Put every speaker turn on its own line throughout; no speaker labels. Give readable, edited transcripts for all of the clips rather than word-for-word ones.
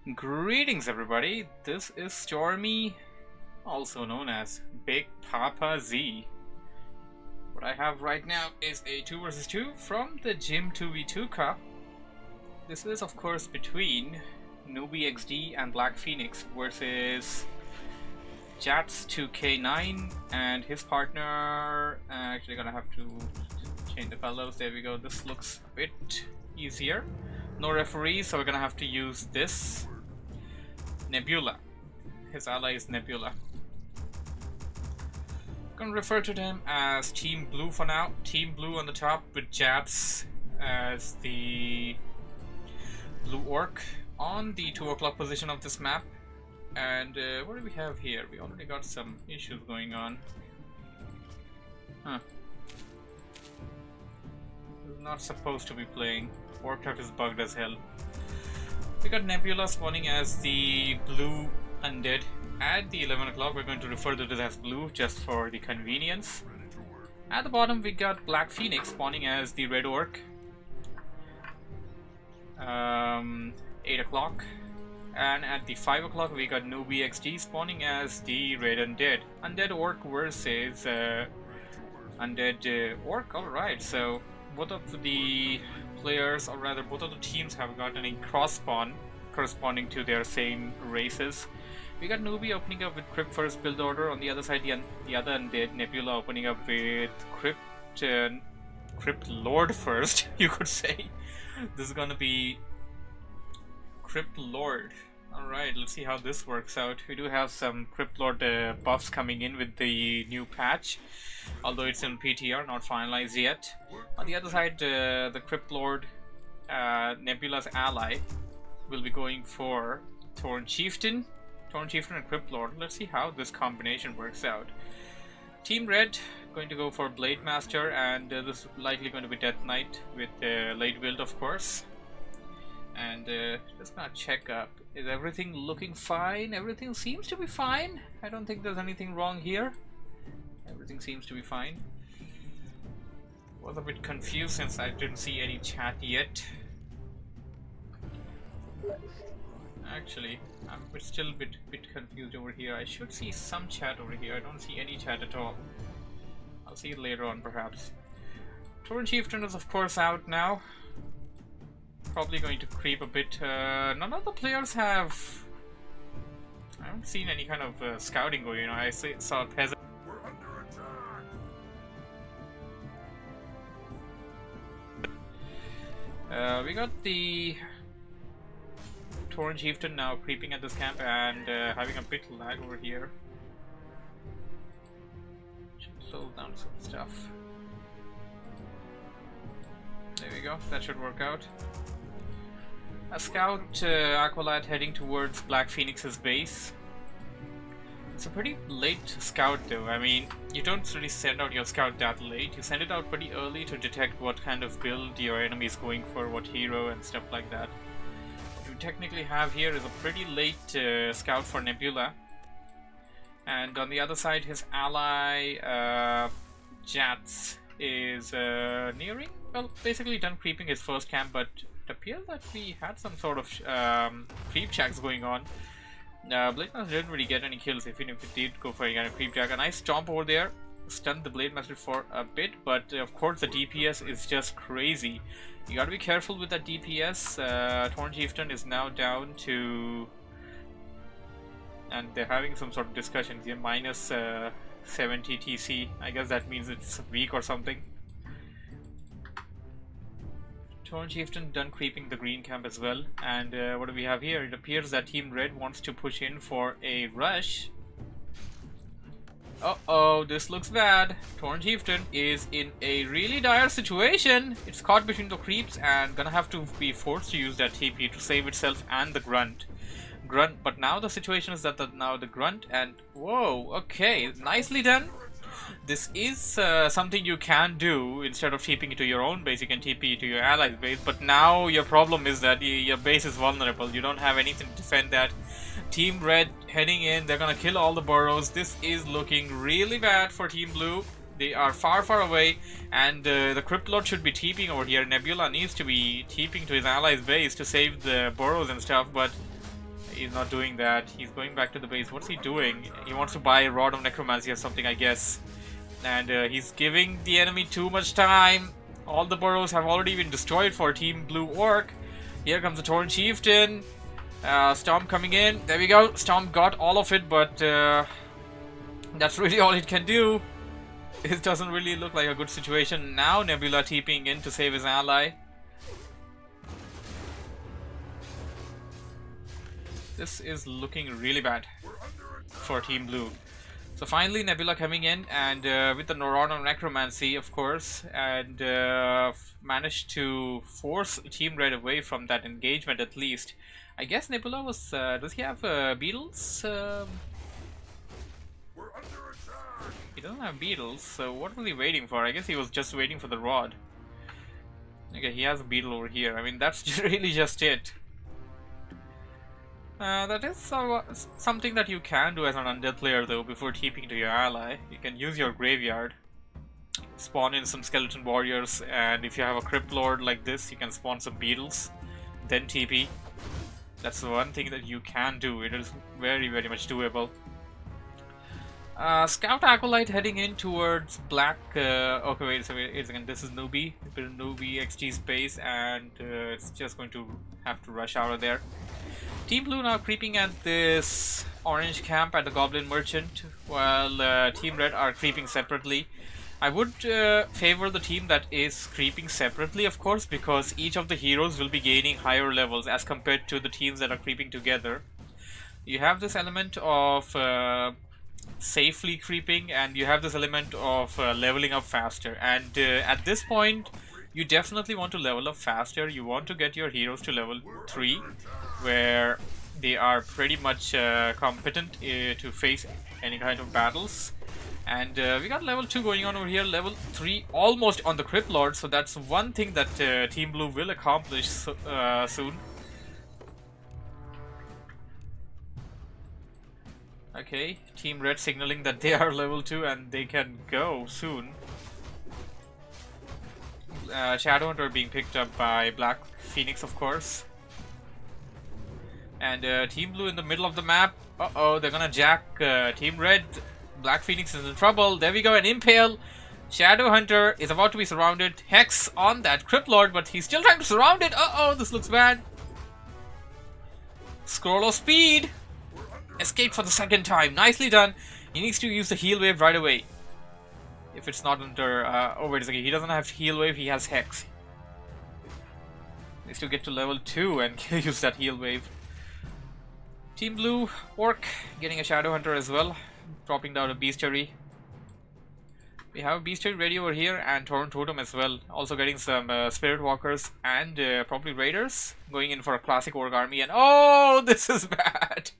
Greetings everybody, this is Stormy, also known as Big Papa Z. What I have right now is a 2 vs 2 from the Gym 2v2 Cup. This is of course between NoobyXD and BlackPhoenix versus Jats2k9 and his partner. Actually gonna have to change the colors, there we go, this looks a bit easier. No referee, so we're gonna have to use this. Nebula. His ally is Nebula. I'm gonna refer to them as Team Blue for now. Team Blue on the top with Jats as the blue orc on the 2 o'clock position of this map. And what do we have here? We already got some issues going on. Huh. This is not supposed to be playing. WarCraft is bugged as hell. We got Nebula spawning as the blue undead at the 11 o'clock. We're going to refer to this as blue just for the convenience. At the bottom we got BlackPhoenix spawning as the red orc. 8 o'clock. And at the 5 o'clock we got NoobyXD spawning as the red undead. Undead orc versus undead orc. Alright, so both of the players, or rather both of the teams, have gotten a cross spawn corresponding to their same races. We got Nooby opening up with Crypt first build order. On the other side, the other undead Nebula opening up with Crypt Lord first, you could say. This is gonna be Crypt Lord. Alright, let's see how this works out. We do have some Crypt Lord buffs coming in with the new patch, although it's in PTR, not finalized yet. On the other side, the Crypt Lord, Nebula's ally, will be going for Tauren Chieftain and Crypt Lord. Let's see how this combination works out. Team Red going to go for Blade Master, and this is likely going to be Death Knight with late build, of course. And just gonna check up. Is everything looking fine? Everything seems to be fine. I don't think there's anything wrong here. Everything seems to be fine. Was a bit confused since I didn't see any chat yet. Actually, I'm still a bit confused over here. I should see some chat over here. I don't see any chat at all. I'll see it later on perhaps. Tauren Chieftain is of course out now. Probably going to creep a bit. None of the players have... I haven't seen any kind of scouting going on. I saw Peasant. We got the Tauren Chieftain now creeping at this camp and having a bit lag over here. Should slow down some stuff. There we go, that should work out. A scout Aqualad heading towards BlackPhoenix's base. It's a pretty late scout though. I mean, you don't really send out your scout that late. You send it out pretty early to detect what kind of build your enemy is going for, what hero and stuff like that. What you technically have here is a pretty late scout for Nebula. And on the other side, his ally Jats is nearing, well, basically done creeping his first camp, but it appears that we had some sort of creep checks going on. Blade Master didn't really get any kills, even if it did go for a kind of creep jack. A nice stomp over there, stunned the Blade Master for a bit, but of course the DPS is just crazy. You gotta be careful with that DPS. Tauren Chieftain is now down to, and they're having some sort of discussions here, minus 70 TC. I guess that means it's weak or something. Tauren Chieftain done creeping the green camp as well. And what do we have here? It appears that Team Red wants to push in for a rush. Uh-oh, this looks bad. Tauren Chieftain is in a really dire situation. It's caught between the creeps and gonna have to be forced to use that TP to save itself and the grunt. But now the situation is that now the grunt and whoa, okay, nicely done. This is something you can do. Instead of TPing to your own base, you can TP to your ally's base, but now your problem is that your base is vulnerable. You don't have anything to defend that. Team Red heading in, they're gonna kill all the burrows. This is looking really bad for Team Blue. They are far away, and the Crypt Lord should be TPing over here. Nebula needs to be TPing to his ally's base to save the burrows and stuff, but He's not doing that. He's going back to the base. What's he doing? He wants to buy a Rod of Necromancy or something, I guess. And he's giving the enemy too much time. All the burrows have already been destroyed for Team Blue Orc. Here comes the Torn Chieftain. Storm coming in. There we go. Storm got all of it, but that's really all it can do. It doesn't really look like a good situation. Now Nebula TPing in to save his ally. This is looking really bad for Team Blue. So finally Nebula coming in and with the Rod of Necromancy, of course, and managed to force Team Red away from that engagement at least. I guess Nebula was... does he have beetles? He doesn't have beetles, so what was he waiting for? I guess he was just waiting for the rod. Okay, he has a beetle over here. I mean, that's really just it. That is something that you can do as an undead player though before TPing to your ally. You can use your graveyard, spawn in some skeleton warriors, and if you have a crypt lord like this, you can spawn some beetles, then TP. That's the one thing that you can do. It is very much doable. Scout Acolyte heading in towards Black... okay, wait a second. This is NoobyXD's base, and it's just going to have to rush out of there. Team Blue now creeping at this orange camp at the Goblin Merchant, while Team Red are creeping separately. I would favor the team that is creeping separately, of course, because each of the heroes will be gaining higher levels as compared to the teams that are creeping together. You have this element of safely creeping, and you have this element of leveling up faster. And at this point, you definitely want to level up faster. You want to get your heroes to level 3, where they are pretty much competent to face any kind of battles. And we got level 2 going on over here, level 3 almost on the Crypt Lord, so that's one thing that Team Blue will accomplish soon. Okay, Team Red signaling that they are level 2 and they can go soon. Shadowhunter being picked up by BlackPhoenix, of course. And Team Blue in the middle of the map. Uh-oh, they're gonna jack Team Red. BlackPhoenix is in trouble. There we go, an Impale. Shadowhunter is about to be surrounded. Hex on that Crypt Lord, but he's still trying to surround it. Uh-oh, this looks bad. Scroll of Speed. Escape for the second time. Nicely done. He needs to use the heal wave right away. If it's not under... oh, wait a second. He doesn't have heal wave. He has Hex. Needs to get to level 2 and use that heal wave. Team Blue, Orc, getting a Shadowhunter as well. Dropping down a Bestiary. We have a Bestiary ready over here, and Torn Totem as well. Also getting some Spirit Walkers and probably Raiders. Going in for a classic Orc army, and oh, this is bad!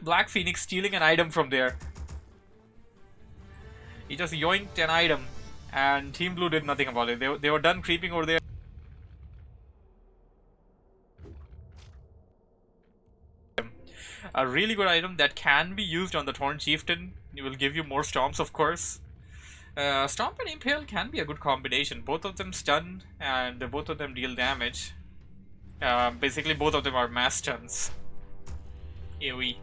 BlackPhoenix stealing an item from there. He just yoinked an item, and Team Blue did nothing about it. They were done creeping over there. A really good item that can be used on the Torn Chieftain. It will give you more Stomps, of course. Stomp and Impale can be a good combination. Both of them stun, and both of them deal damage. Basically, both of them are mass stuns. AoE.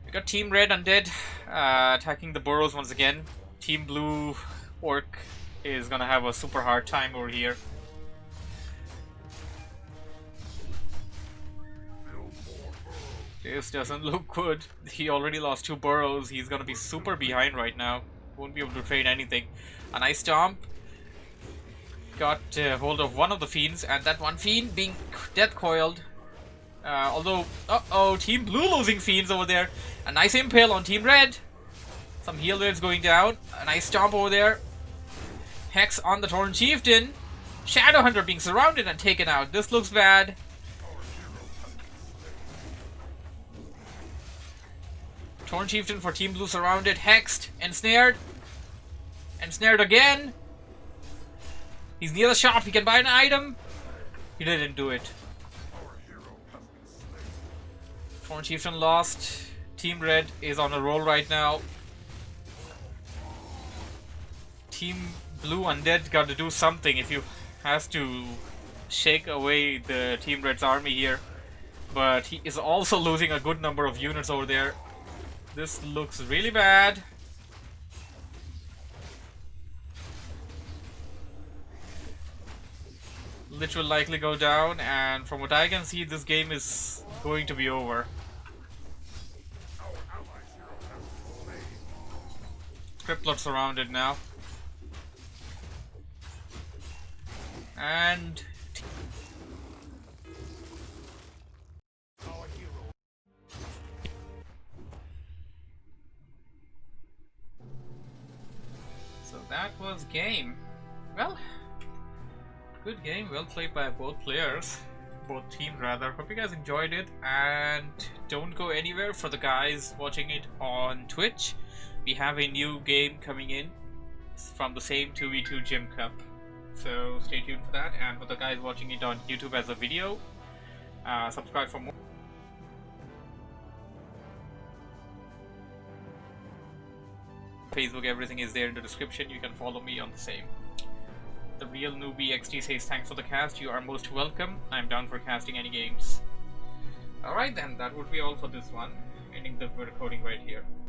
We got Team Red Undead attacking the burrows once again. Team Blue Orc is gonna have a super hard time over here. This doesn't look good. He already lost 2 burrows. He's gonna be super behind right now. Won't be able to trade anything. A nice stomp. Got hold of one of the fiends, and that one fiend being death coiled. Although, uh-oh, Team Blue losing fiends over there. A nice Impale on Team Red. Some heal waves going down. A nice stomp over there. Hex on the Torn Chieftain. Shadowhunter being surrounded and taken out. This looks bad. Torn Chieftain for Team Blue surrounded, hexed, ensnared. Ensnared again. He's near the shop, he can buy an item. He didn't do it. Torn Chieftain lost. Team Red is on a roll right now. Team Blue Undead got to do something if you has to shake away the Team Red's army here. but he is also losing a good number of units over there. This looks really bad. Lich will likely go down, and from what I can see, this game is going to be over. Crippler surrounded now. And so that was game. Well, good game, well played by both players, both teams rather. Hope you guys enjoyed it, and don't go anywhere for the guys watching it on Twitch. We have a new game coming in from the same 2v2 Gym Cup, so stay tuned for that. And for the guys watching it on YouTube as a video, subscribe for more. Facebook, everything is there in the description. You can follow me on the same. The real NoobyXD says thanks for the cast. You are most welcome. I'm down for casting any games. Alright then, that would be all for this one. Ending the recording right here.